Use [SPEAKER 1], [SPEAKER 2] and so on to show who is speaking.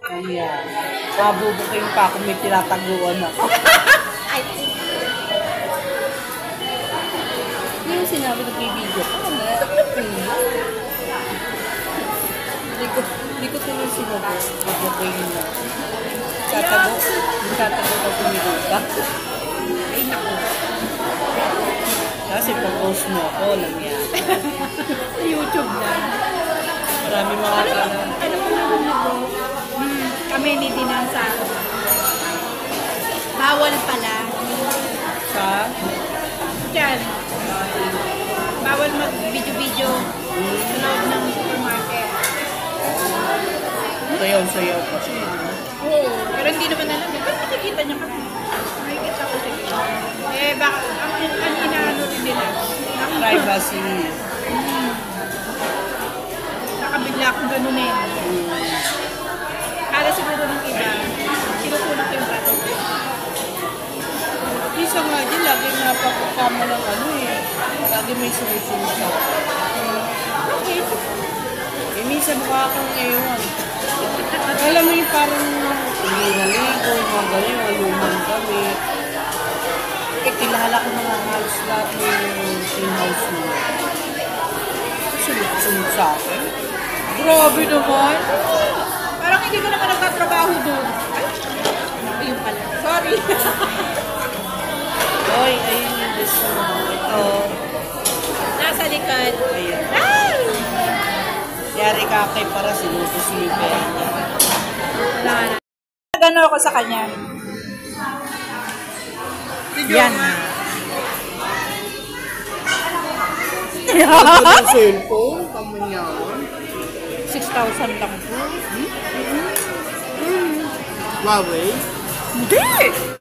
[SPEAKER 1] Ayan. Mabubuking pa kung may tinataguan ako.
[SPEAKER 2] Ay.
[SPEAKER 1] Hindi mo sinabi na bibidyo ko. Hindi ko tuloy sinabi. Mabubuking na. Tatago ka pumiruta.
[SPEAKER 2] Ay, naku.
[SPEAKER 1] Kasi pag-post mo ako, lang yan.
[SPEAKER 2] Sa YouTube na.
[SPEAKER 1] Marami mga
[SPEAKER 2] Alam mo naman ako. Kami ni Dinansa. Bawal pala.
[SPEAKER 1] sa
[SPEAKER 2] Diyan. Bawal mag-video-video sa loob ng supermarket.
[SPEAKER 1] sayaw-sayaw pa siya.
[SPEAKER 2] Oo. Pero hindi naman alam. Pero nakikita niya kami. Nakikita ko siya. Eh, baka, ang inaano rin nila.
[SPEAKER 1] Privacy.
[SPEAKER 2] Nakabigla akong ganunin. Kala siguro ng iba, sinukunak yung brato.
[SPEAKER 1] Isa nga din, lagi napapakama ng ano eh. Lagi may sumusunod sa
[SPEAKER 2] Okay.
[SPEAKER 1] eh, minsan mukha akong ewan. Alam mo yung parang hindi naligo, mga ganyan, maluman kami. Eh, kilala ko mga halos lahat yung in-house mo. Sunod sa akin. Grabe naman.
[SPEAKER 2] Parang hindi ko naman nagtatrabaho doon. Ay, ayun pala. Sorry.
[SPEAKER 1] Oy, ayun yung gusto mo. Ito.
[SPEAKER 2] Nasa likod.
[SPEAKER 1] Ayun.
[SPEAKER 2] Ah!
[SPEAKER 1] Yari ka kay para sinususilipin niya.
[SPEAKER 2] Gano'n ako sa kanya. Yan.
[SPEAKER 1] Ito yung cellphone, kamunyawan.
[SPEAKER 2] 6,000 lang po.
[SPEAKER 1] Huawei?
[SPEAKER 2] Hindi!